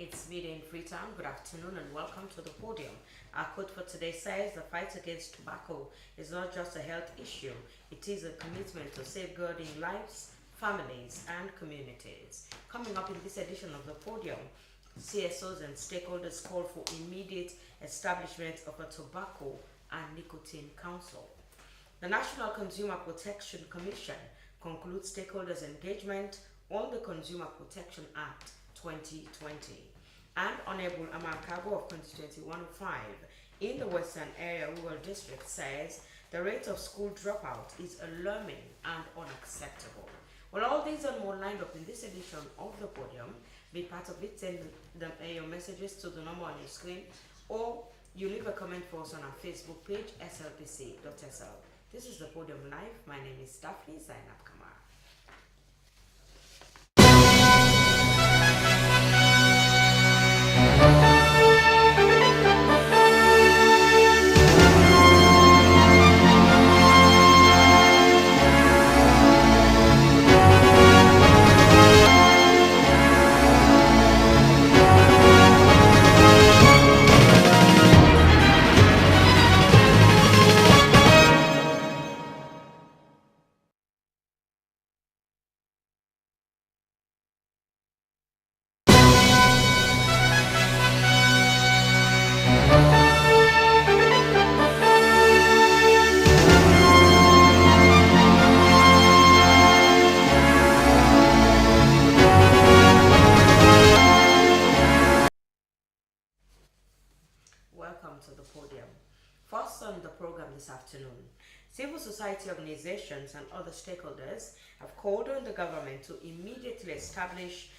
It's Media in Freetown. Good afternoon and welcome to the podium. Our quote for today says the fight against tobacco is not just a health issue, it is a commitment to safeguarding lives, families, and communities. Coming up in this edition of the podium, CSOs and stakeholders call for immediate establishment of a tobacco and nicotine council. The National Consumer Protection Commission concludes stakeholders' engagement on the Consumer Protection Act 2020. And Honorable Amankago of constituency 105 in the Western Area Rural District says the rate of school dropout is alarming and unacceptable. Well, all these and more lined up in this edition of the podium. Be part of it, send your messages to the number on your screen, or you leave a comment for us on our Facebook page, slpc.sl. This is the Podium Live. My name is Daphne Zainab Kamara. Welcome to the podium. First on the program this afternoon, civil society organizations and other stakeholders have called on the government to immediately establish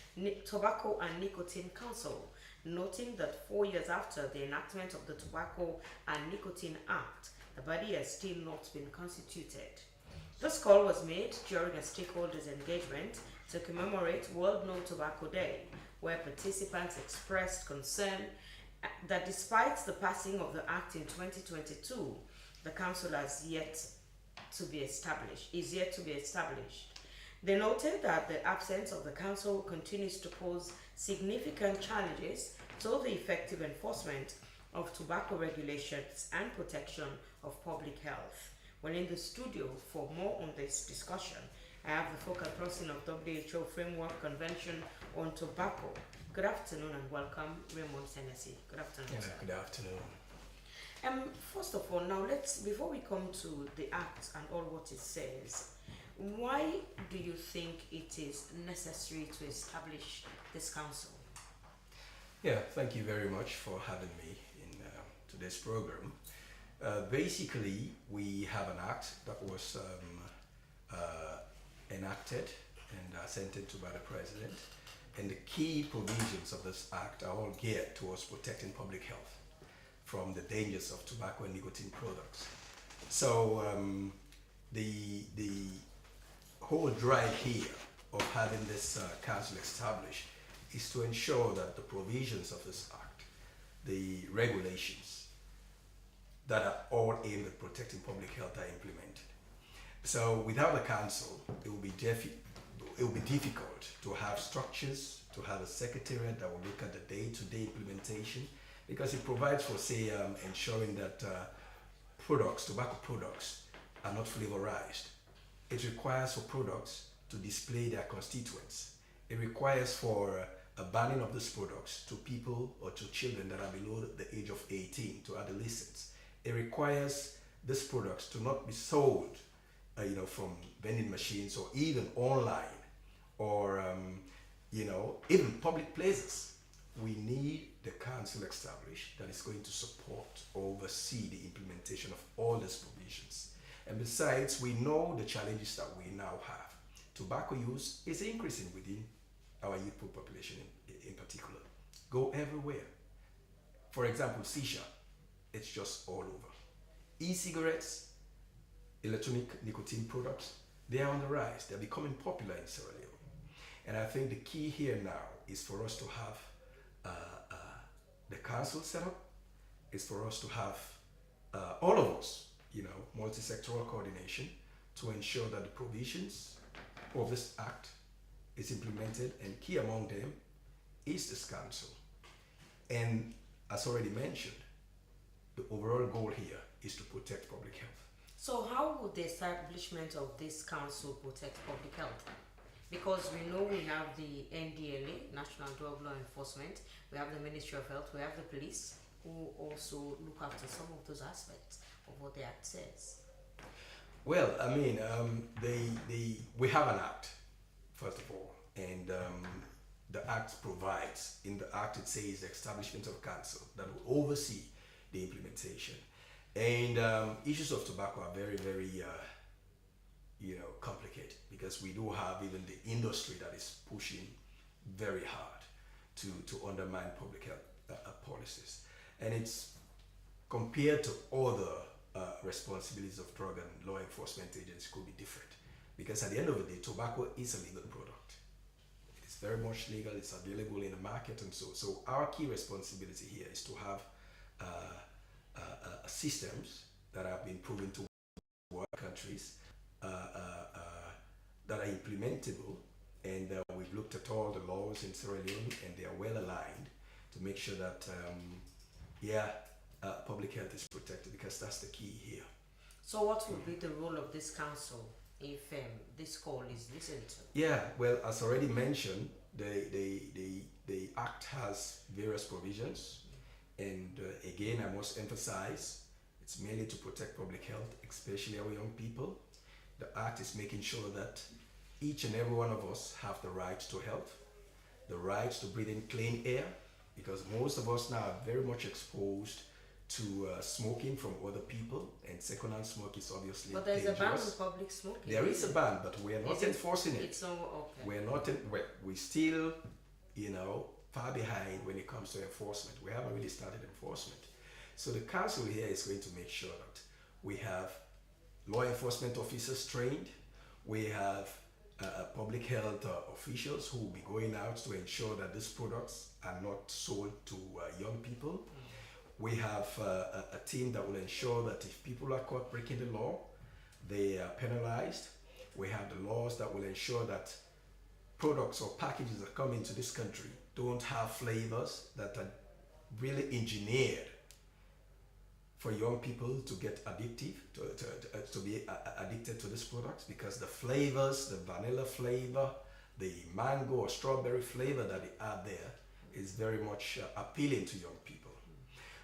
Tobacco and Nicotine Council, noting that 4 years after the enactment of the Tobacco and Nicotine Act, the body has still not been constituted. This call was made during a stakeholders engagement to commemorate World No Tobacco Day, where participants expressed concern that despite the passing of the Act in 2022, the council is yet to be established. They noted that the absence of the council continues to pose significant challenges to the effective enforcement of tobacco regulations and protection of public health. Well, in the studio for more on this discussion, I have the focal person of WHO Framework Convention on Tobacco. Good afternoon and welcome, Raymond Senesi. Good afternoon. Yeah, good afternoon. First of all, now before we come to the Act and all what it says, why do you think it is necessary to establish this council? Yeah, thank you very much for having me in today's program. Basically, we have an act that was enacted and sent into by the president. And the key provisions of this act are all geared towards protecting public health from the dangers of tobacco and nicotine products. So the whole drive here of having this council established is to ensure that the provisions of this act, the regulations that are all aimed at protecting public health are implemented. So without a council, it will be difficult to have structures, to have a secretariat that will look at the day-to-day implementation, because it provides for, say, ensuring that tobacco products are not flavorized. It requires for products to display their constituents. It requires for a banning of these products to people or to children that are below the age of 18, to adolescents. It requires these products to not be sold from vending machines or even online, or even public places. We need the council established that is going to support, oversee the implementation of all these provisions. And besides, we know the challenges that we now have. Tobacco use is increasing within our youth population in particular. Go everywhere. For example, shisha, it's just all over. E-cigarettes, electronic nicotine products, they are on the rise. They're becoming popular in Sierra Leone. And I think the key here now is for us to have the council set up, is for us to have all of us, multi-sectoral coordination to ensure that the provisions of this act is implemented, and key among them is this council. And as already mentioned, the overall goal here is to protect public health. So how would the establishment of this council protect public health? Because we know we have the NDLA, National Drug Law Enforcement, we have the Ministry of Health, we have the police, who also look after some of those aspects of what the Act says. Well, I mean, we have an act, first of all, and the act provides, in the act it says the establishment of council that will oversee the implementation. And issues of tobacco are very, very, complicated, because we do have even the industry that is pushing very hard to undermine public health policies. And it's compared to other responsibilities of drug and law enforcement agencies could be different, because at the end of the day, tobacco is a legal product. It's very much legal, it's available in the market, and so our key responsibility here is to have systems that have been proven to work in countries, that are implementable, and we've looked at all the laws in Sierra Leone, and they are well aligned to make sure that public health is protected, because that's the key here. So what would be the role of this council if this call is listened to? Yeah, well, as already mentioned, the Act has various provisions, and again, I must emphasize, it's mainly to protect public health, especially our young people. The Act is making sure that each and every one of us have the right to health, the right to breathe in clean air, because most of us now are very much exposed to smoking from other people, and secondhand smoke is obviously But there's dangerous. a ban on public smoking. There is a ban, but we are not enforcing it. It's so okay. We're not, we still, far behind when it comes to enforcement. We haven't really started enforcement. So the council here is going to make sure that we have law enforcement officers trained, we have public health officials who will be going out to ensure that these products are not sold to young people. We have a team that will ensure that if people are caught breaking the law, they are penalized. We have the laws that will ensure that products or packages that come into this country don't have flavors that are really engineered for young people to get addictive, to be addicted to these products, because the flavors, the vanilla flavor, the mango or strawberry flavor that they add there is very much appealing to young people.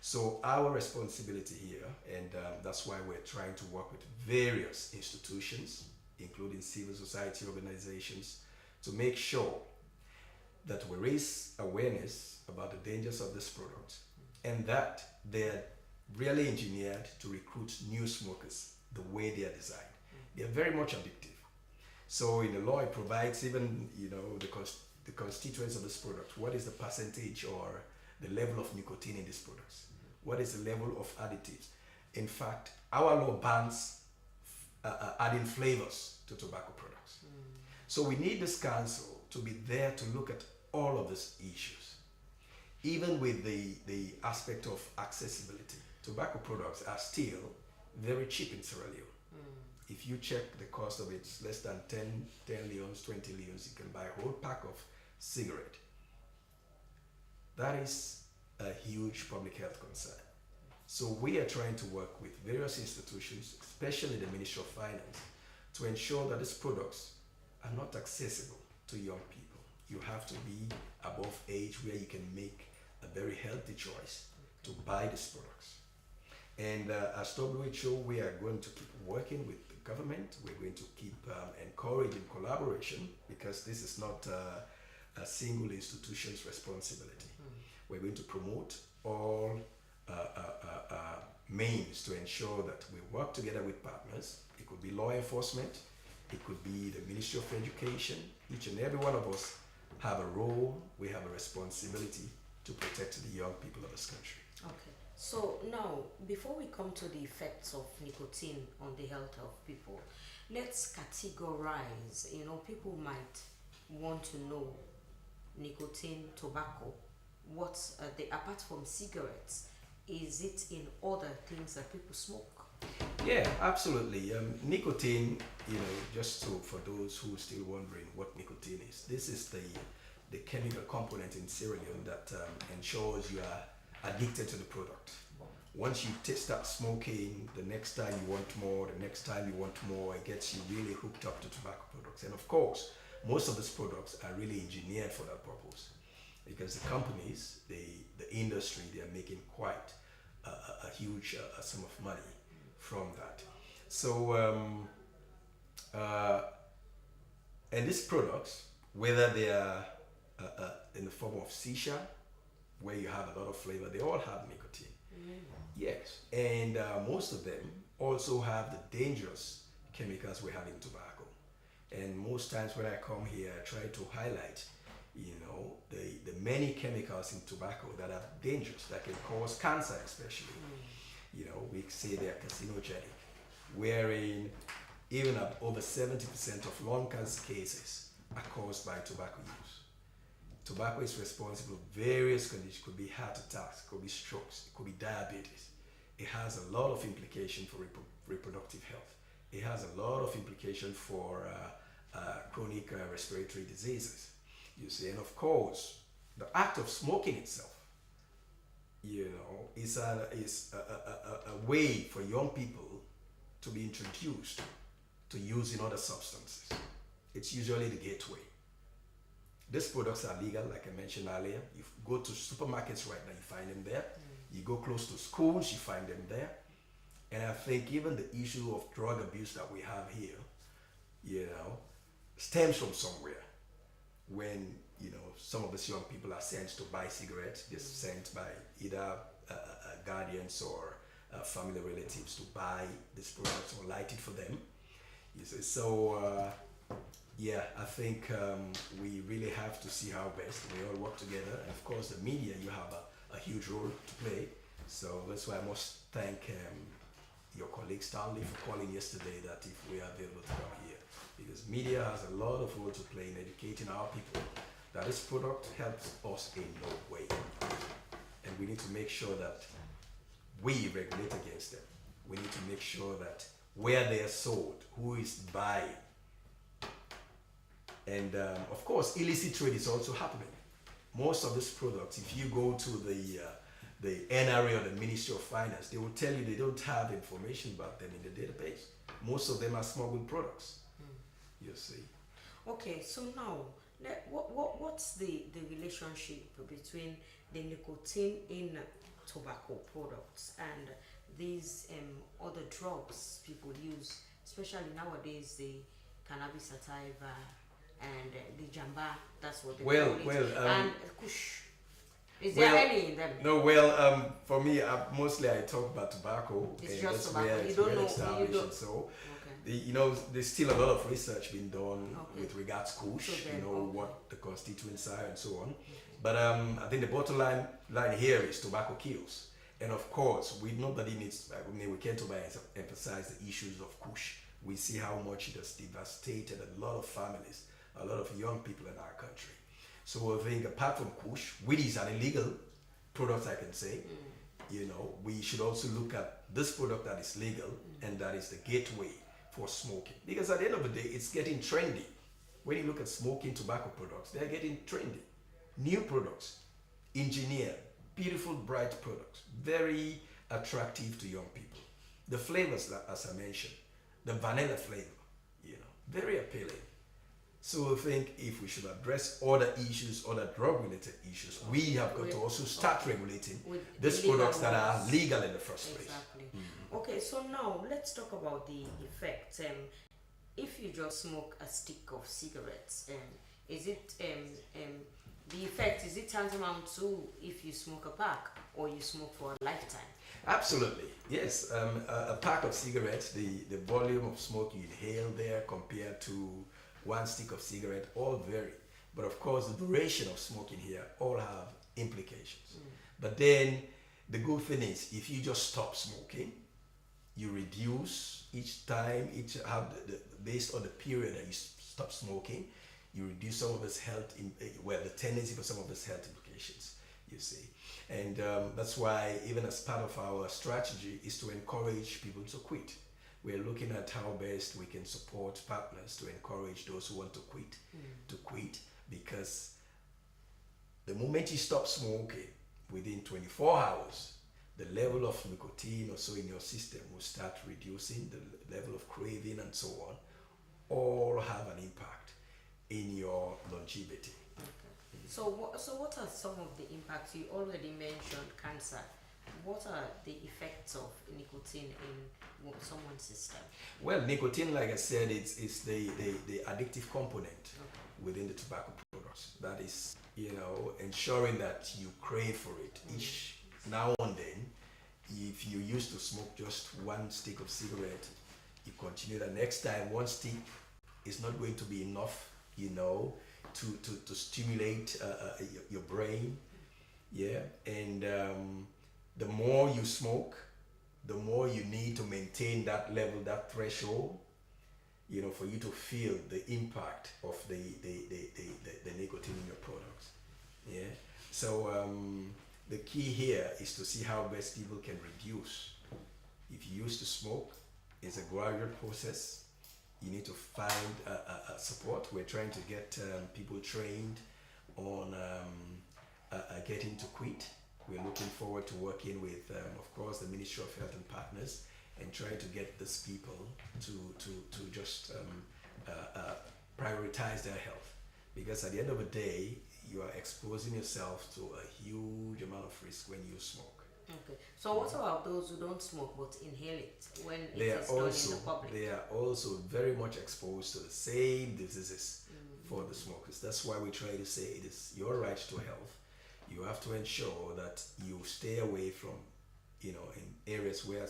So our responsibility here, and that's why we're trying to work with various institutions, including civil society organizations, to make sure that we raise awareness about the dangers of this product, and that they're really engineered to recruit new smokers the way they are designed. They are very much addictive. So in the law, it provides even, the constituents of this product. What is the percentage or the level of nicotine in these products? What is the level of additives? In fact, our law bans adding flavors to tobacco products. So we need this council to be there to look at all of these issues. Even with the aspect of accessibility, tobacco products are still very cheap in Sierra Leone. If you check the cost of it, it's less than 10 leons, 20 leons, you can buy a whole pack of cigarette. That is a huge public health concern. So we are trying to work with various institutions, especially the Ministry of Finance, to ensure that these products are not accessible to young people. You have to be above age where you can make a very healthy choice to buy these products. And as WHO, we are going to keep working with the government. We're going to keep encouraging collaboration, because this is not a single institution's responsibility. We're going to promote all means to ensure that we work together with partners. It could be law enforcement, it could be the Ministry of Education. Each and every one of us have a role, we have a responsibility to protect the young people of this country. Okay. So now, before we come to the effects of nicotine on the health of people, let's categorize. People might want to know nicotine, tobacco. What's apart from cigarettes, is it in other things that people smoke? Yeah, absolutely. Nicotine, just for those who are still wondering what nicotine is, this is the chemical component in Sierra Leone that ensures you are addicted to the product. Once you start smoking, the next time you want more, the next time you want more, it gets you really hooked up to tobacco products. And of course, most of these products are really engineered for that purpose, because the companies, the industry, they are making quite a huge sum of money from that. So, and these products, whether they are in the form of shisha, where you have a lot of flavor, they all have nicotine. Yes, and most of them also have the dangerous chemicals we have in tobacco. And most times when I come here, I try to highlight, the many chemicals in tobacco that are dangerous, that can cause cancer especially. We say they are carcinogenic, wherein even over 70% of lung cancer cases are caused by tobacco use. Tobacco is responsible for various conditions. It could be heart attacks, it could be strokes, it could be diabetes. It has a lot of implication for reproductive health. It has a lot of implication for chronic respiratory diseases. You see, and of course, the act of smoking itself, is a way for young people to be introduced to using other substances. It's usually the gateway. These products are legal, like I mentioned earlier. You go to supermarkets right now, you find them there. You go close to schools, you find them there. And I think even the issue of drug abuse that we have here, stems from somewhere. When, some of these young people are sent to buy cigarettes, they're sent by either guardians or family relatives to buy these products or light it for them. You see, so I think we really have to see how best we all work together. And of course, the media, you have a huge role to play. So that's why I must thank your colleague Stanley for calling yesterday that if we are able to come here. Because media has a lot of role to play in educating our people that this product helps us in no way. And we need to make sure that we regulate against them. We need to make sure that where they are sold, who is buying. And of course, illicit trade is also happening. Most of these products, if you go to the NRA or the Ministry of Finance, they will tell you they don't have information about them in the database. Most of them are smuggled products. You see. Okay, so now, what's the relationship between the nicotine in tobacco products and these other drugs people use, especially nowadays, the cannabis sativa and the jamba, that's what they call it, and kush. Is there any in them? No, for me, mostly I talk about tobacco. It's just tobacco. You don't know. You don't. So, there's still a lot of research being done with regards to kush. What the constituents are and so on. But I think the bottom line here is tobacco kills. And of course, nobody needs. We can't emphasize the issues of kush. We see how much it has devastated a lot of families, a lot of young people in our country. So I think apart from kush, which is an illegal product, I can say, we should also look at this product that is legal and that is the gateway for smoking. Because at the end of the day, it's getting trendy. When you look at smoking tobacco products, they're getting trendy. New products, engineered, beautiful, bright products, very attractive to young people. The flavors, as I mentioned, the vanilla flavor, very appealing. So I think if we should address other issues, other drug-related issues, we have got to also start regulating these products that are legal in the first place. Exactly. Okay, so now let's talk about the effects. If you just smoke a stick of cigarettes, is it the effect, is it tantamount to if you smoke a pack or you smoke for a lifetime? Absolutely, yes. A pack of cigarettes, the volume of smoke you inhale there compared to one stick of cigarette, all vary. But of course, the duration of smoking here all have implications. But then the good thing is, if you just stop smoking, you reduce each time, based on the period that you stop smoking, you reduce some of its the tendency for some of its health implications, you see. And that's why even as part of our strategy is to encourage people to quit. We're looking at how best we can support partners to encourage those who want to quit, because the moment you stop smoking, within 24 hours, the level of nicotine or so in your system will start reducing, the level of craving and so on, all have an impact in your longevity. So, what are some of the impacts? You already mentioned cancer. What are the effects of nicotine in someone's system? Well, nicotine, like I said, it's the addictive component within the tobacco products. That is, ensuring that you crave for it each now and then. If you used to smoke just one stick of cigarette, you continue the next time, one stick is not going to be enough, to stimulate your brain. Yeah. And the more you smoke, the more you need to maintain that level, that threshold, for you to feel the impact of the nicotine in your products. Yeah. So the key here is to see how best people can reduce. If you used to smoke, it's a gradual process. You need to find support. We're trying to get people trained on getting to quit. We're looking forward to working with, of course, the Ministry of Health and partners, and trying to get these people to just prioritize their health. Because at the end of the day, you are exposing yourself to a huge amount of risk when you smoke. Okay. So what about those who don't smoke but inhale it when it They are is done also in the public? they are also very much exposed to the same diseases for the smokers. That's why we try to say it is your right to health. You have to ensure that you stay away from, in areas where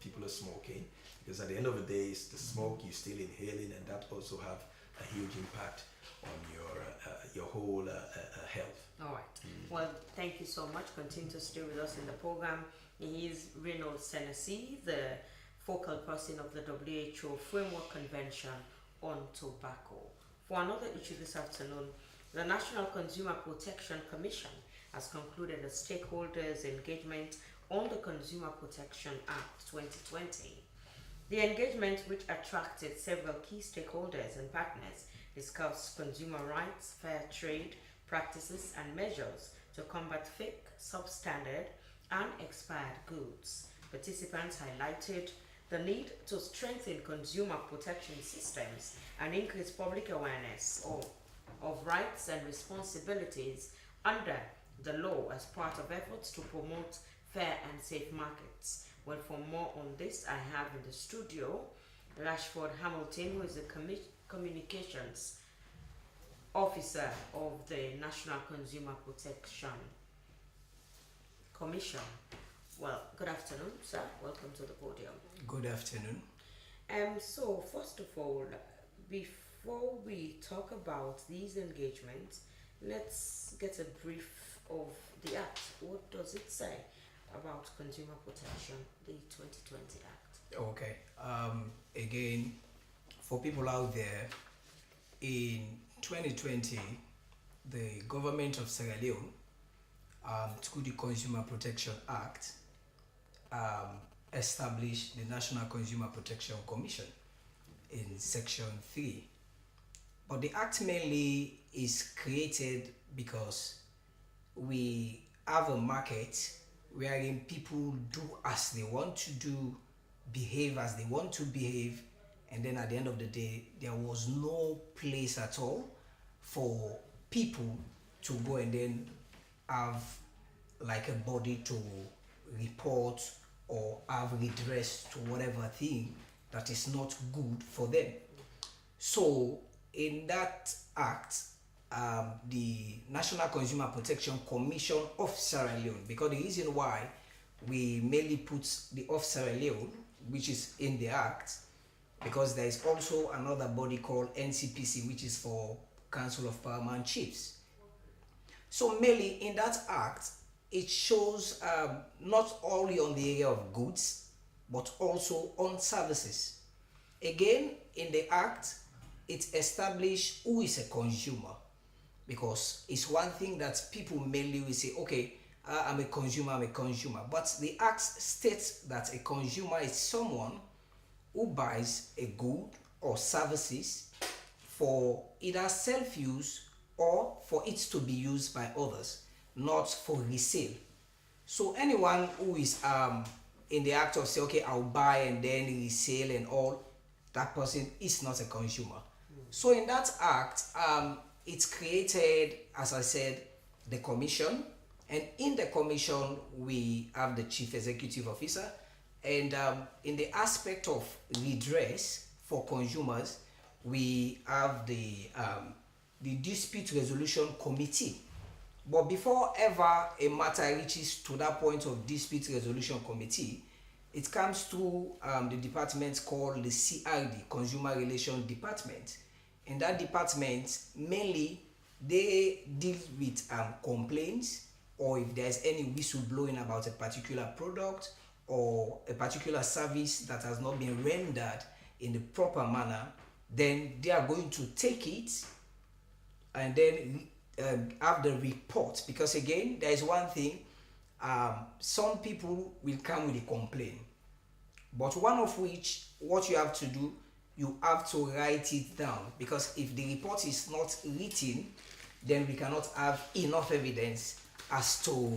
people are smoking, because at the end of the day, it's the smoke you're still inhaling, and that also have a huge impact on your whole health. All right. Well, thank you so much. Continue to stay with us in the program. He is Reynolds Senesi, the focal person of the WHO Framework Convention on Tobacco. For another issue this afternoon, the National Consumer Protection Commission has concluded a stakeholders' engagement on the Consumer Protection Act 2020. The engagement, which attracted several key stakeholders and partners, discussed consumer rights, fair trade practices, and measures to combat fake, substandard, and expired goods. Participants highlighted the need to strengthen consumer protection systems and increase public awareness of rights and responsibilities under the law as part of efforts to promote fair and safe markets. Well, for more on this, I have in the studio Rashford Hamilton, who is the communications officer of the National Consumer Protection Commission. Well, good afternoon, sir. Welcome to the podium. Good afternoon. So first of all, before we talk about these engagements, let's get a brief of the Act. What does it say about consumer protection, the 2020 Act? Okay. Again, for people out there, in 2020, the government of Sierra Leone, through the Consumer Protection Act, established the National Consumer Protection Commission in Section 3. But the Act mainly is created because we have a market wherein people do as they want to do, behave as they want to behave, and then at the end of the day, there was no place at all for people to go and then have like a body to report or have redress to whatever thing that is not good for them. So in that act, the National Consumer Protection Commission of Sierra Leone, because the reason why we mainly put the of Sierra Leone, which is in the act, because there is also another body called NCPC, which is for Council of Paramount Chiefs. So mainly in that act, it shows not only on the area of goods, but also on services. Again, in the act, it established who is a consumer, because it's one thing that people mainly will say, okay, I'm a consumer, but the act states that a consumer is someone who buys a good or services for either self-use or for it to be used by others, not for resale. So anyone who is in the act of say, okay, I'll buy and then resale and all, that person is not a consumer. So in that act, it's created, as I said, the commission, and in the commission we have the chief executive officer, and in the aspect of redress for consumers, we have the dispute resolution committee. But before ever a matter reaches to that point of dispute resolution committee, it comes to the department called the CRD, Consumer Relations Department. In that department, mainly they deal with complaints, or if there's any whistleblowing about a particular product or a particular service that has not been rendered in the proper manner, then they are going to take it and then have the report. Because again, there is one thing, some people will come with a complaint, but one of which, what you have to do, you have to write it down, because if the report is not written, then we cannot have enough evidence as to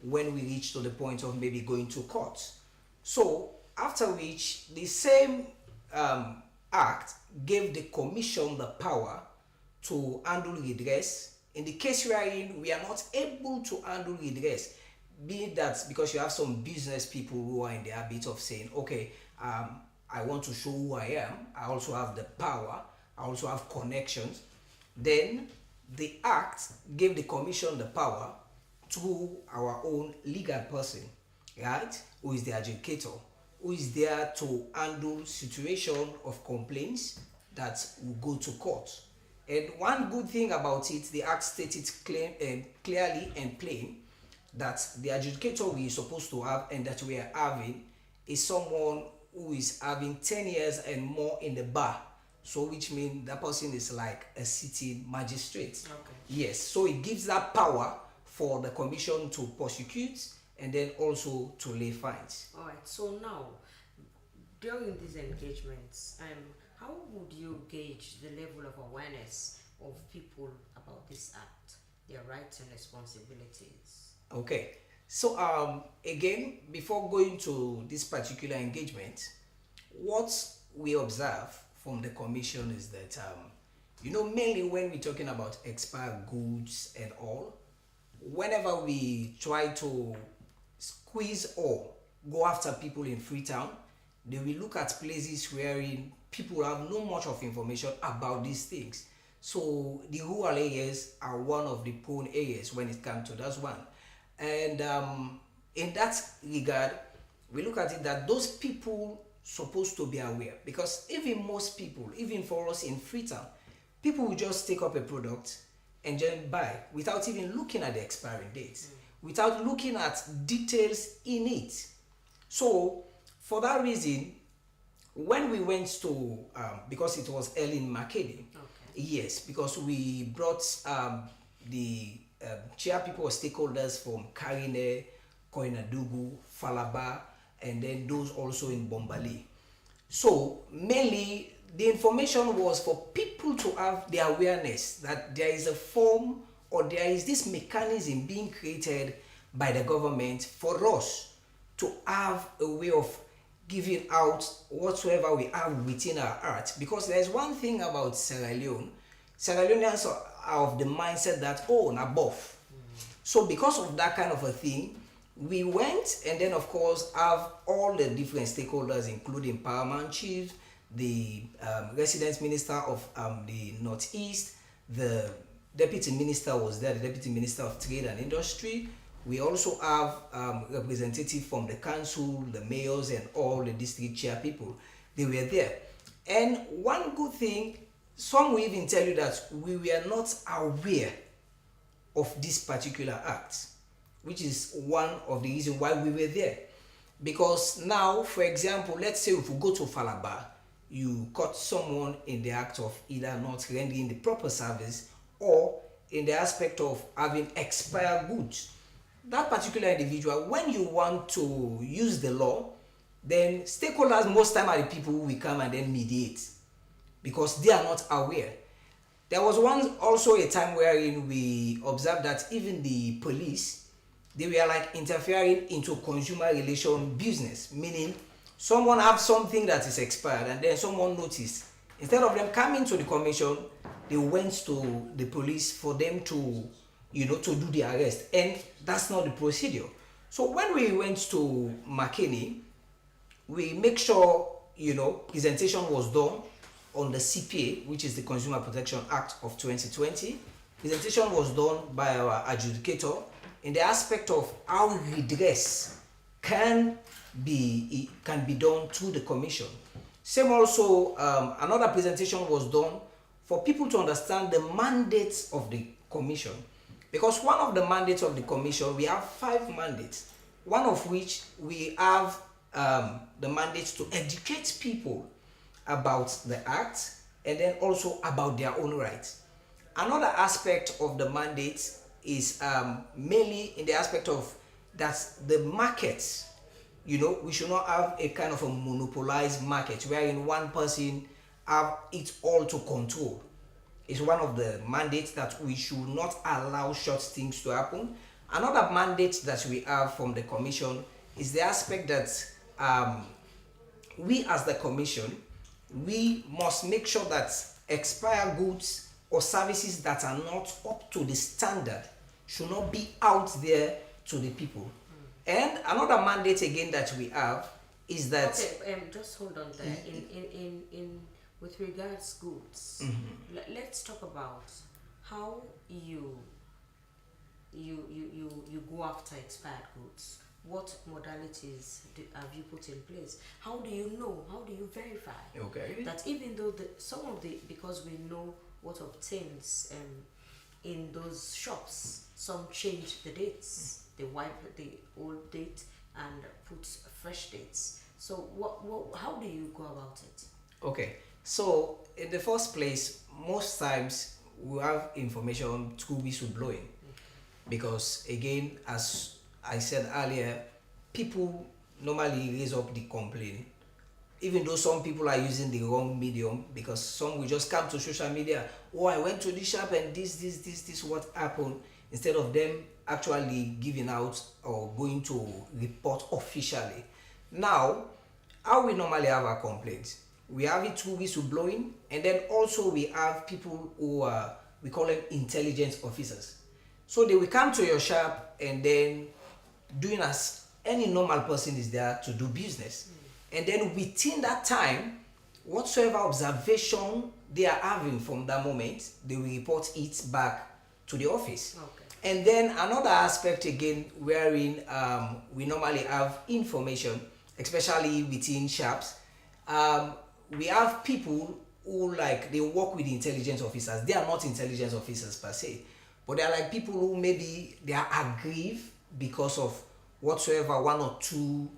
when we reach to the point of maybe going to court. So after which, the same act gave the commission the power to handle redress in the case wherein we are not able to handle redress, be that because you have some business people who are in the habit of saying, okay, I want to show who I am, I also have the power, I also have connections. Then the act gave the commission the power to our own legal person, right, who is the adjudicator, who is there to handle situation of complaints that will go to court. And one good thing about it, the act stated clearly and plain that the adjudicator we are supposed to have and that we are having is someone who is having 10 years and more in the bar. So which means that person is like a sitting magistrate. Okay. Yes, so it gives that power for the commission to prosecute and then also to lay fines. All right. So now, during these engagements, how would you gauge the level of awareness of people about this act, their rights and responsibilities? Okay, so again, before going to this particular engagement, what we observe from the commission is that mainly when we're talking about expired goods and all, whenever we try to squeeze or go after people in Freetown, they will look at places wherein people have no much of information about these things. So the rural areas are one of the prone areas when it comes to that one. And in that regard, we look at it that those people supposed to be aware, because even most people, even for us in Freetown, people will just take up a product and then buy without even looking at the expiring dates, without looking at details in it. So for that reason, when we went to, because it was early in Makede, yes, because we brought the chair people or stakeholders from Karine, Koinadugu, Falaba, and then those also in Bombali. So mainly the information was for people to have the awareness that there is a form or there is this mechanism being created by the government for us to have a way of giving out whatsoever we have within our heart. Because there's one thing about Sierra Leone. Sierra Leoneans are of the mindset that, oh, na bof. So because of that kind of a thing, we went and then of course have all the different stakeholders, including Paramount Chief, the resident minister of the Northeast, the deputy minister was there, the deputy minister of Trade and Industry. We also have representatives from the council, the mayors, and all the district chair people. They were there. And one good thing, some will even tell you that we were not aware of this particular act, which is one of the reasons why we were there. Because now, for example, let's say if we go to Falaba, you caught someone in the act of either not rendering the proper service or in the aspect of having expired goods. That particular individual, when you want to use the law, then stakeholders most time are the people who will come and then mediate, because they are not aware. There was also a time wherein we observed that even the police, they were like interfering into consumer relation business, meaning someone have something that is expired and then someone noticed. Instead of them coming to the commission, they went to the police for them to, to do the arrest, and that's not the procedure. So when we went to McKinney, we make sure, presentation was done on the CPA, which is the Consumer Protection Act of 2020. Presentation was done by our adjudicator in the aspect of how redress can be done to the commission. Same also, another presentation was done for people to understand the mandates of the commission. Because one of the mandates of the commission, we have 5 mandates, one of which we have the mandate to educate people about the act and then also about their own rights. Another aspect of the mandate is mainly in the aspect of that the markets, we should not have a kind of a monopolized market wherein one person have it all to control. It's one of the mandates that we should not allow such things to happen. Another mandate that we have from the commission is the aspect that we as the commission, we must make sure that expired goods or services that are not up to the standard should not be out there to the people. And another mandate again that we have is that just hold on there. In with regards goods, let's talk about how you go after expired goods. What modalities have you put in place? How do you know? How do you verify that even though because we know what obtains in those shops, some change the dates, they wipe the old date and put fresh dates. So how do you go about it? Okay, so in the first place, most times we have information through whistleblowing, because again, as I said earlier, people normally raise up the complaint, even though some people are using the wrong medium, because some will just come to social media, I went to this shop and this what happened, instead of them actually giving out or going to report officially. Now, how we normally have our complaints, we have it through whistleblowing, and then also we have people who are, we call them intelligence officers. So they will come to your shop and then doing as any normal person is there to do business. And then within that time, whatsoever observation they are having from that moment, they will report it back to the office. And then another aspect again, wherein we normally have information, especially within shops, we have people who they work with intelligence officers. They are not intelligence officers per se, but they are like people who maybe they are aggrieved because of whatsoever one or two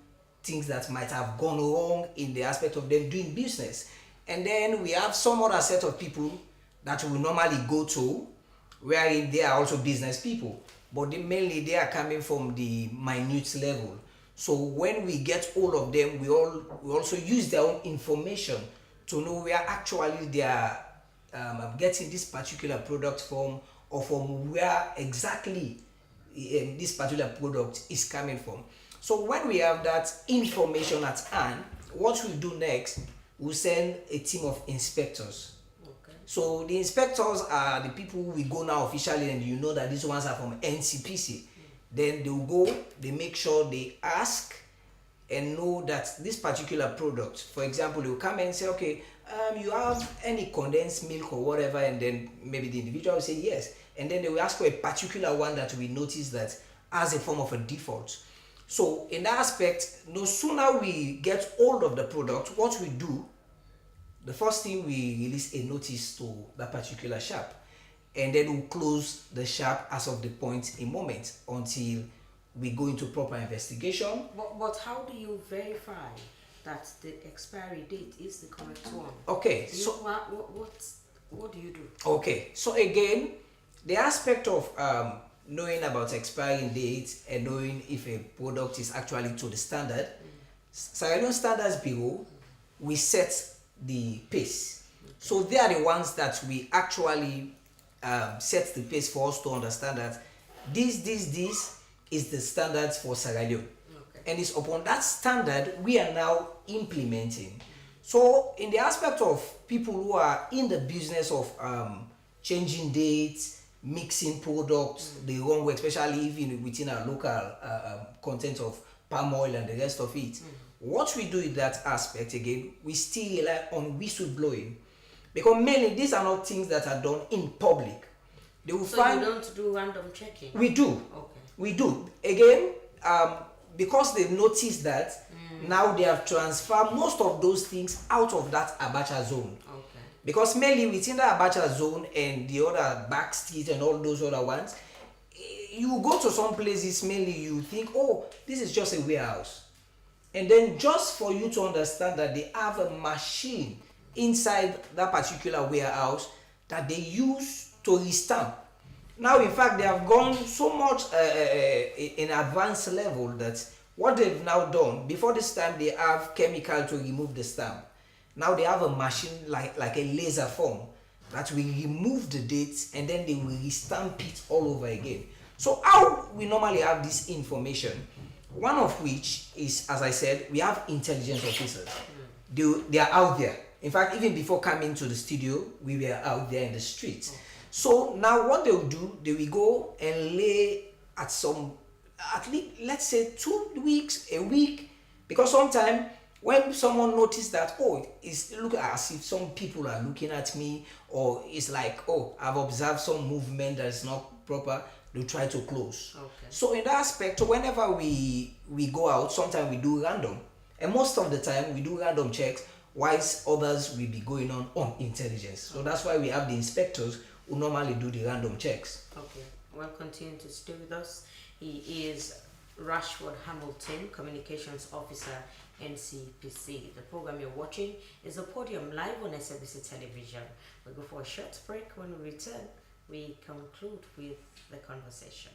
things that might have gone wrong in the aspect of them doing business. And then we have some other set of people that we normally go to, wherein they are also business people, but mainly they are coming from the minute level. So when we get all of them, we also use their own information to know where actually they are getting this particular product from, or from where exactly this particular product is coming from. So when we have that information at hand, what we do next, we send a team of inspectors. So the inspectors are the people we go now officially, and you know that these ones are from NCPC. Then they will go, they make sure they ask and know that this particular product, for example, they will come and say, okay, you have any condensed milk or whatever, and then maybe the individual will say yes. And then they will ask for a particular one that we notice that as a form of a default. So in that aspect, no sooner we get hold of the product, what we do, the first thing, we release a notice to that particular shop, and then we'll close the shop as of the point in moment until we go into proper investigation. But how do you verify that the expiry date is the correct one? Okay, so what do you do? Okay, so again, the aspect of knowing about expiring dates and knowing if a product is actually to the standard, Sierra Leone Standards Bureau, we set the pace. So they are the ones that we actually set the pace for us to understand that this is the standards for Sierra Leone. Okay. And it's upon that standard we are now implementing. So in the aspect of people who are in the business of changing dates, mixing products the wrong way, especially even within our local content of palm oil and the rest of it, what we do in that aspect, again, we still rely on whistleblowing, because mainly these are not things that are done in public. They will So find you don't do random checking? we do. Okay. We do. Again, because they've noticed that, now they have transferred most of those things out of that Abacha zone. Okay. Because mainly within the Abacha zone and the other back street and all those other ones, you go to some places, mainly you think, oh, this is just a warehouse. And then just for you to understand that they have a machine inside that particular warehouse that they use to restamp. Now, in fact, they have gone so much in advanced level that what they've now done, before this time they have chemical to remove the stamp. Now they have a machine like a laser form that will remove the dates and then they will restamp it all over again. So how we normally have this information, one of which is, as I said, we have intelligence officers. They are out there. In fact, even before coming to the studio, we were out there in the streets. So now what they'll do, they will go and lay at least, let's say 2 weeks, a week, because sometimes when someone notices that, oh, it's look as if some people are looking at me, or it's like, oh, I've observed some movement that is not proper, they try to close. Okay. So in that aspect, whenever we go out, sometimes we do random, and most of the time we do random checks, whilst others will be going on intelligence. So that's why we have the inspectors who normally do the random checks. Okay. Well, continue to stay with us. He is Rashford Hamilton, Communications Officer, NCPC. The program you're watching is a Podium live on SABC Television. We'll go for a short break. When we return, we conclude with the conversation.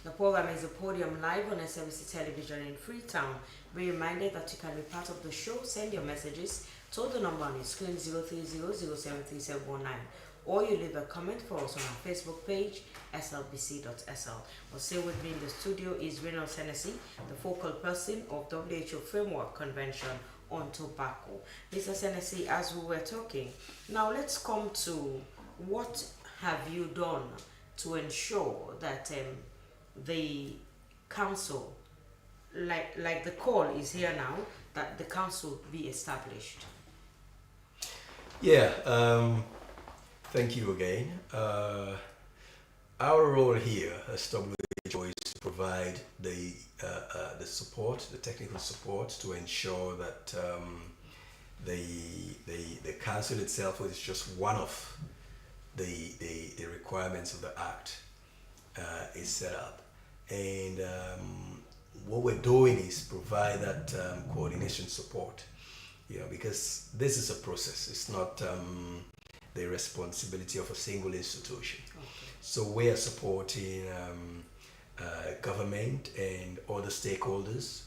The program is a Podium live on SABC Television in Freetown. Be reminded that you can be part of the show. Send your messages to the number on your screen 030073719, or you leave a comment for us on our Facebook page slbc.sl. Or stay with me in the studio is Reynolds Hennessy, the focal person of WHO Framework Convention on Tobacco. Mr. Hennessy, as we were talking, now let's come to what have you done to ensure that the council, like the call is here now, that the council be established? Yeah, thank you again. Our role here as WHO is to provide the support, the technical support, to ensure that the council itself is just one of the requirements of the act is set up. And what we're doing is provide that coordination support, because this is a process. It's not the responsibility of a single institution. Okay. So we are supporting government and other stakeholders,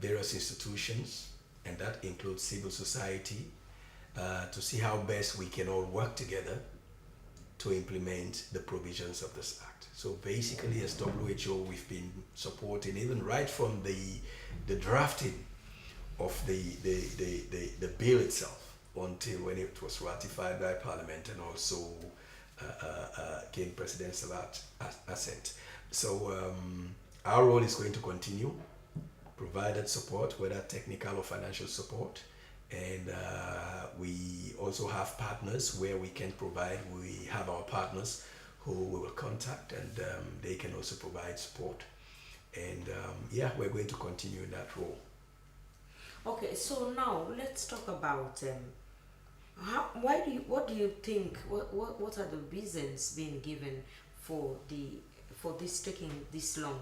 various institutions, and that includes civil society, to see how best we can all work together to implement the provisions of this act. So basically, as WHO, we've been supporting even right from the drafting of the bill itself until when it was ratified by Parliament and also gained presidential assent. So our role is going to continue, provide that support, whether technical or financial support, And we also have partners where we can provide. We have our partners who we will contact, and they can also provide support. And yeah, we're going to continue in that role. Okay, so now let's talk about what do you think, what are the reasons being given for this taking this long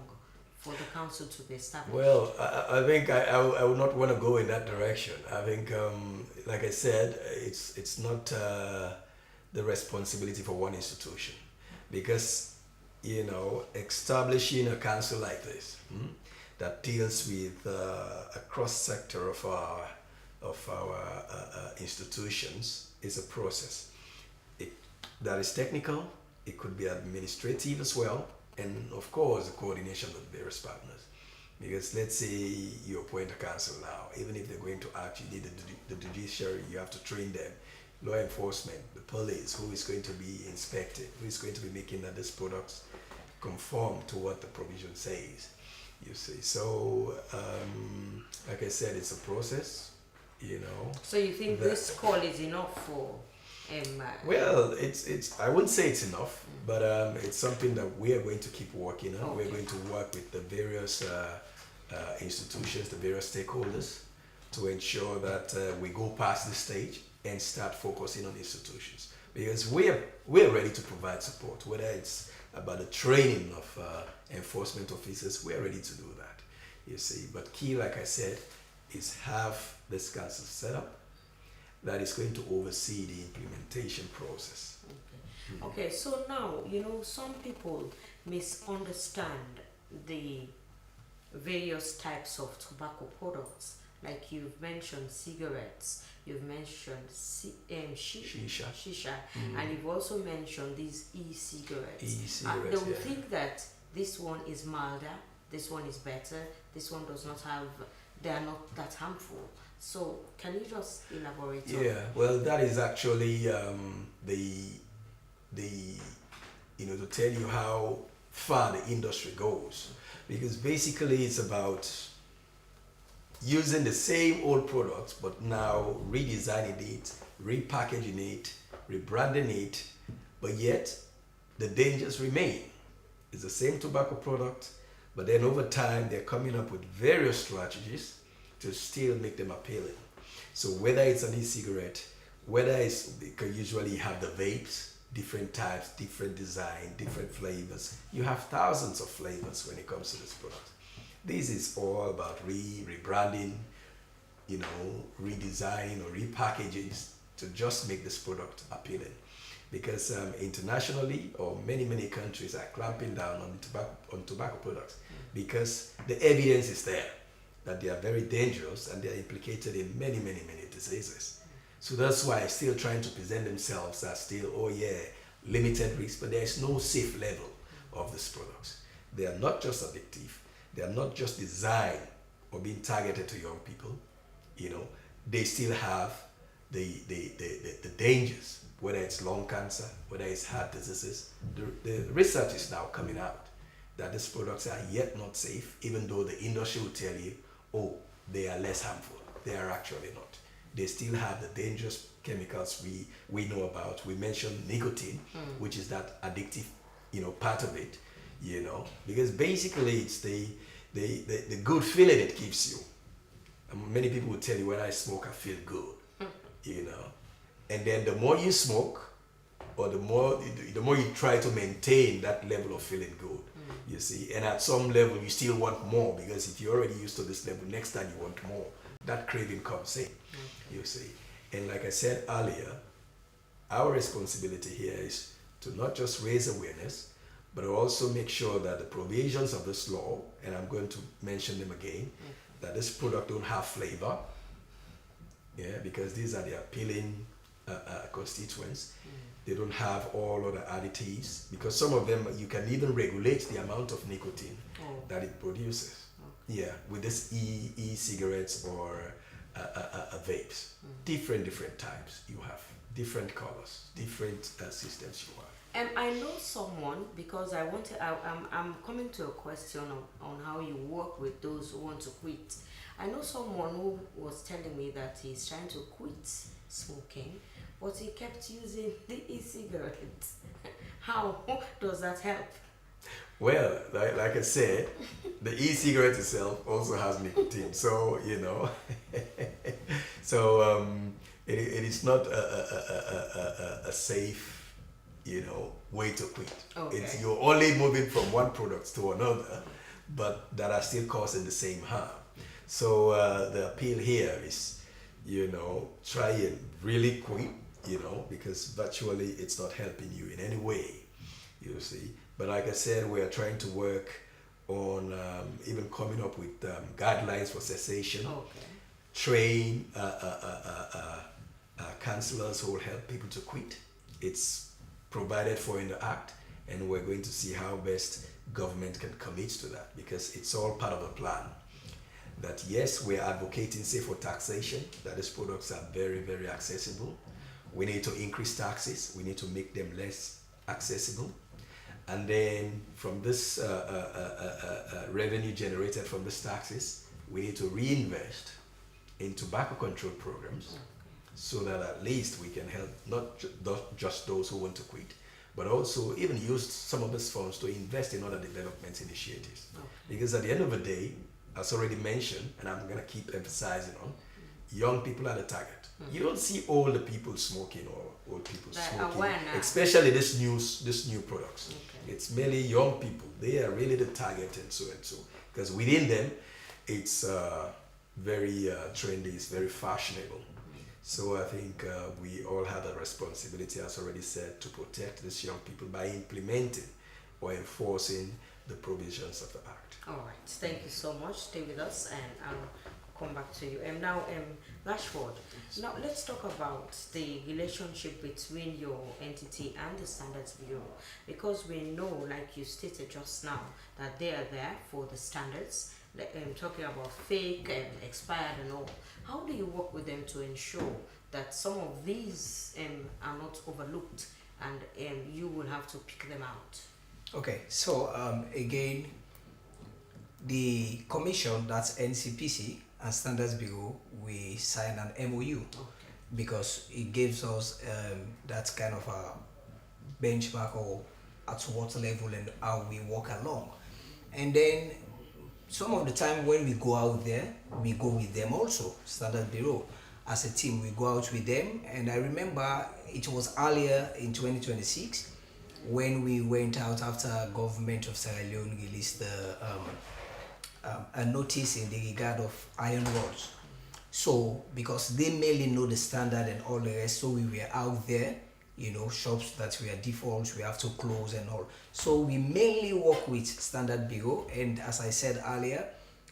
for the council to be established? Well, I think I would not want to go in that direction. I think, like I said, it's not the responsibility for one institution, because establishing a council like this that deals with a cross sector of our institutions is a process. That is technical. It could be administrative as well, and of course the coordination with various partners. Because let's say you appoint a council now, even if they're going to act, you need the judiciary, you have to train them, law enforcement, the police, who is going to be inspected, who is going to be making that these products conform to what the provision says. You see, so like I said, it's a process. So you think this call is enough for? Well, it's. I wouldn't say it's enough, but it's something that we are going to keep working on. Okay. We're going to work with the various institutions, the various stakeholders, to ensure that we go past this stage and start focusing on institutions, because we're ready to provide support. Whether it's about the training of enforcement officers, we're ready to do that. You see, but key, like I said, is have this council set up that is going to oversee the implementation process. Okay, so now, some people misunderstand the various types of tobacco products. Like you've mentioned cigarettes, you've mentioned shisha, and you've also mentioned these e-cigarettes. E-cigarettes, They will yeah. think that this one is milder, this one is better, this one does not have, they are not that harmful. So can you just elaborate on? Yeah, well, that is actually to tell you how far the industry goes, because basically it's about using the same old products but now redesigning it, repackaging it, rebranding it, but yet the dangers remain. It's the same tobacco product, but then over time they're coming up with various strategies to still make them appealing. So whether it's an e-cigarette, whether it's, because usually have the vapes, different types, different design, different flavors. You have thousands of flavors when it comes to this product. This is all about rebranding, redesigning or repackaging to just make this product appealing. Because internationally, or many countries are clamping down on tobacco products, because the evidence is there that they are very dangerous and they are implicated in many diseases. So that's why still trying to present themselves as still, limited risk, but there is no safe level of these products. They are not just addictive, they are not just designed or being targeted to young people. They still have the dangers, whether it's lung cancer, whether it's heart diseases. The research is now coming out that these products are yet not safe, even though the industry will tell you, they are less harmful. They are actually not. They still have the dangerous chemicals we know about. We mentioned nicotine, which is that addictive, part of it, because basically it's the good feeling it gives you. Many people will tell you, when I smoke, I feel good, and then the more you smoke, or the more you try to maintain that level of feeling good, you see, and at some level you still want more, because if you're already used to this level, next time you want more, that craving comes in, you see. And like I said earlier, our responsibility here is to not just raise awareness, but also make sure that the provisions of this law, and I'm going to mention them again, that this product don't have flavor, because these are the appealing constituents. They don't have all other additives, because some of them you can even regulate the amount of nicotine that it produces. With this e-cigarettes or vapes, different types you have, different colors, different systems you have. I know someone because I'm coming to a question on how you work with those who want to quit. I know someone who was telling me that he's trying to quit smoking, but he kept using the e-cigarettes. How does that help? Well, like I said, the e-cigarette itself also has nicotine, so so it is not a safe, way to quit. Okay. It's you're only moving from one product to another, but that are still causing the same harm. So the appeal here is, try and really quit, because virtually it's not helping you in any way, you see. But like I said, we are trying to work on even coming up with guidelines for cessation, Okay. train counselors who will help people to quit. It's provided for in the act, and we're going to see how best government can commit to that, because it's all part of a plan. That yes, we are advocating, say, for taxation, that these products are very, very accessible. We need to increase taxes. We need to make them less accessible. And then from this revenue generated from these taxes, we need to reinvest in tobacco control programs, so that at least we can help not just those who want to quit, but also even use some of these funds to invest in other development initiatives. Because at the end of the day, as already mentioned, and I'm going to keep emphasizing on, young people are the target. You don't see older people smoking or old people smoking, especially this new products. It's mainly young people. They are really the target, and so, because within them, it's very trendy, it's very fashionable. So I think we all have a responsibility, as already said, to protect these young people by implementing or enforcing the provisions of the Act. All right. Thank you so much. Stay with us, and I'll come back to you. And now, Rashford. Now let's talk about the relationship between your entity and the Standards Bureau, because we know, like you stated just now, that they are there for the standards. Talking about fake and expired and all. How do you work with them to ensure that some of these are not overlooked, and you will have to pick them out? Okay, so again, the commission, that's NCPC and Standards Bureau, we sign an MOU because it gives us that kind of a benchmark or at what level and how we walk along. And then some of the time when we go out there, we go with them also, Standard Bureau. As a team, we go out with them. And I remember it was earlier in 2026 when we went out after government of Sierra Leone released a notice in the regard of iron rods. So because they mainly know the standard and all the rest, so we were out there, shops that were defaults, we have to close and all. So we mainly work with Standard Bureau, and as I said earlier,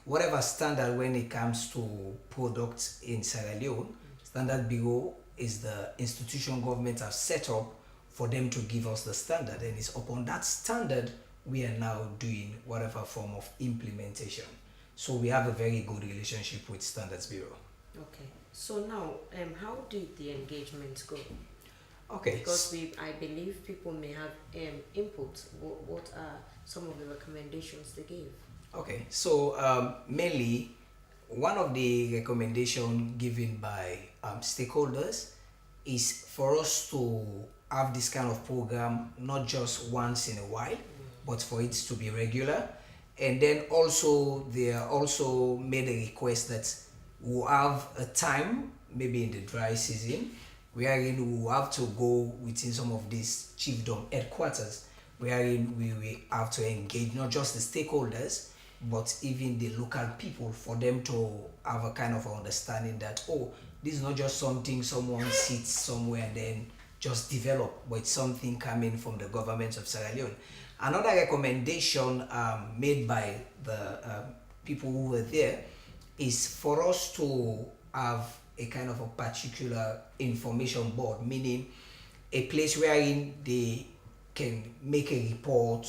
whatever standard when it comes to products in Sierra Leone, Standard Bureau is the institution government have set up for them to give us the standard, and it's upon that standard we are now doing whatever form of implementation. So we have a very good relationship with Standards Bureau. Okay. So now, how did the engagement go? Okay. Because I believe people may have input. What are some of the recommendations they gave? Okay. So mainly, one of the recommendations given by stakeholders is for us to have this kind of program not just once in a while, but for it to be regular. And then also they also made a request that we'll have a time, maybe in the dry season, wherein we will have to go within some of these chiefdom headquarters, wherein we will have to engage not just the stakeholders, but even the local people, for them to have a kind of understanding that, this is not just something someone sits somewhere and then just develop, but it's something coming from the government of Sierra Leone. Another recommendation made by the people who were there is for us to have a kind of a particular information board, meaning a place wherein they can make a report,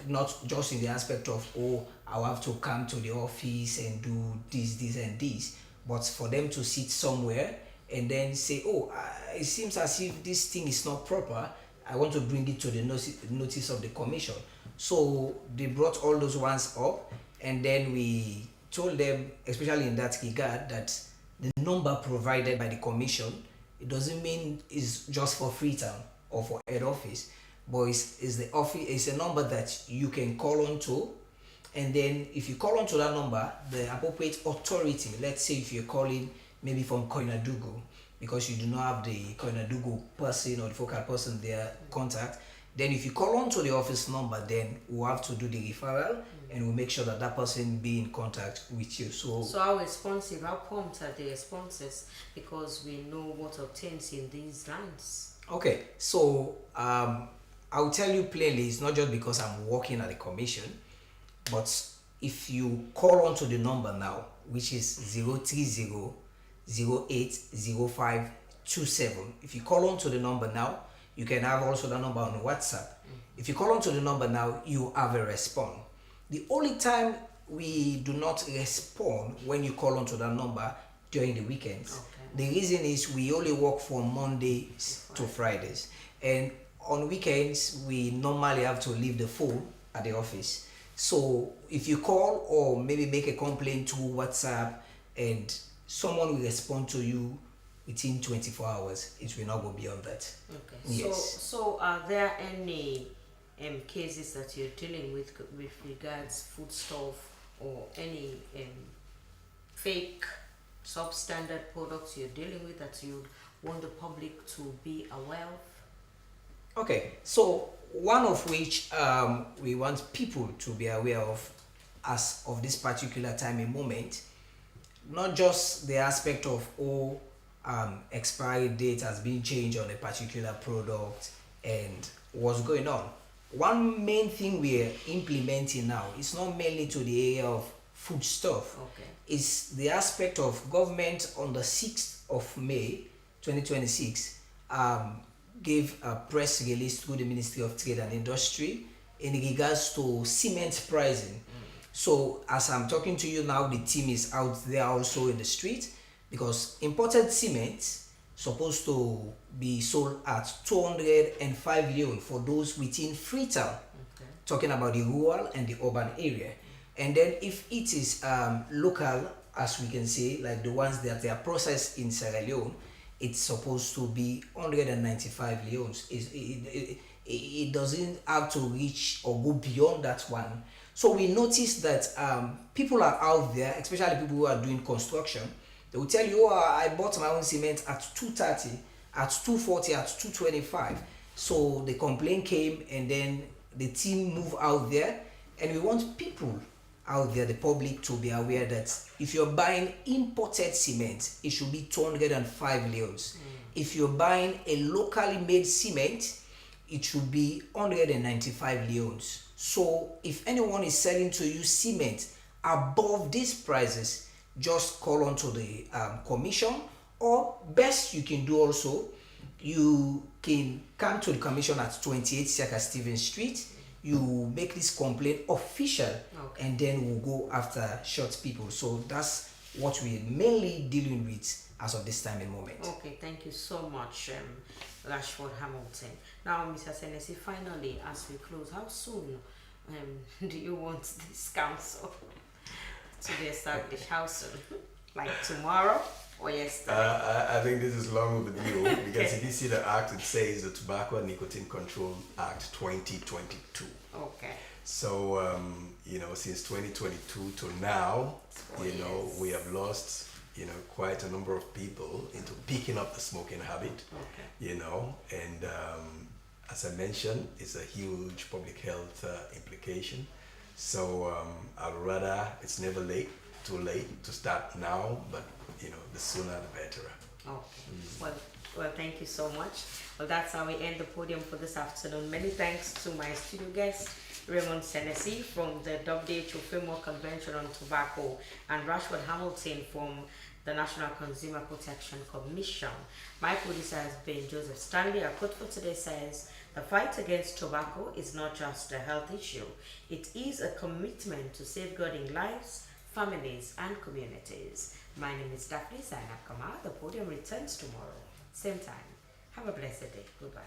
not just in the aspect of, I'll have to come to the office and do this and this, but for them to sit somewhere and then say, it seems as if this thing is not proper. I want to bring it to the notice of the commission. So they brought all those ones up, and then we told them, especially in that regard, that the number provided by the commission, it doesn't mean it's just for Freetown or for head office, but it's the office, it's a number that you can call on to. And then if you call on to that number, the appropriate authority, let's say if you're calling maybe from Koinadugu, because you do not have the Koinadugu person or the focal person there contact, then if you call on to the office number, then we'll have to do the referral and we'll make sure that that person be in contact with you. So how responsive, how prompt are the responses? Because we know what obtains in these lands. okay, so I'll tell you plainly, it's not just because I'm working at the commission, but if you call onto the number now, which is 030 080527, if you call onto the number now, you can have also the number on WhatsApp. If you call onto the number now, you have a response. The only time we do not respond when you call onto that number during the weekends. Okay. The reason is we only work from Mondays to Fridays, and on weekends we normally have to leave the phone at the office. So if you call or maybe make a complaint to WhatsApp and someone will respond to you within 24 hours, it will not go beyond that. Okay. Yes. So are there any cases that you're dealing with regards foodstuff or any fake substandard products you're dealing with that you want the public to be aware of? Okay, so one of which we want people to be aware of as of this particular time and moment, not just the aspect of expiry date has been changed on a particular product and what's going on. One main thing we're implementing now is not mainly to the area of food stuff. Okay. It's the aspect of government on the 6th of May 2026 gave a press release through the Ministry of Trade and Industry in regards to cement pricing. So as I'm talking to you now, the team is out there also in the street, because imported cement supposed to be sold at 205 leon for those within Freetown, talking about the rural and the urban area. And then if it is local, as we can say, like the ones that they are processed in Sierra Leone, it's supposed to be 195 leons. It doesn't have to reach or go beyond that one. So we noticed that people are out there, especially people who are doing construction. They will tell you, oh, I bought my own cement at 230, at 240, at 225. So the complaint came, and then the team moved out there, and we want people out there, the public, to be aware that if you're buying imported cement, it should be 205 leons. If you're buying a locally made cement, it should be 195 leons. So if anyone is selling to you cement above these prices, just call on to the commission, or best you can do also, you can come to the commission at 28 Saka Stephen Street. You make this complaint official, and then we'll go after short people. So that's what we're mainly dealing with as of this time and moment. Okay, thank you so much, Rashford Hamilton. Now, Mr. Senesi, finally, as we close, how soon do you want this council to be established? How soon? Like tomorrow or yesterday? I think this is long overdue, because if you see the act, it says the Tobacco and Nicotine Control Act 2022. Okay. So, since 2022 to now, we have lost, quite a number of people into picking up the smoking habit, and as I mentioned, it's a huge public health implication. So I'd rather, it's never too late to start now, but the sooner the better. Okay. Well, thank you so much. Well, that's how we end the podium for this afternoon. Many thanks to my studio guest, Raymond Senesi from the WHO Framework Convention on Tobacco, and Rashford Hamilton from the National Consumer Protection Commission. My producer has been Joseph Stanley. Our quote for today says, "The fight against tobacco is not just a health issue. It is a commitment to safeguarding lives, families, and communities." My name is Daphne Zainab Kamar. The podium returns tomorrow, same time. Have a blessed day. Goodbye.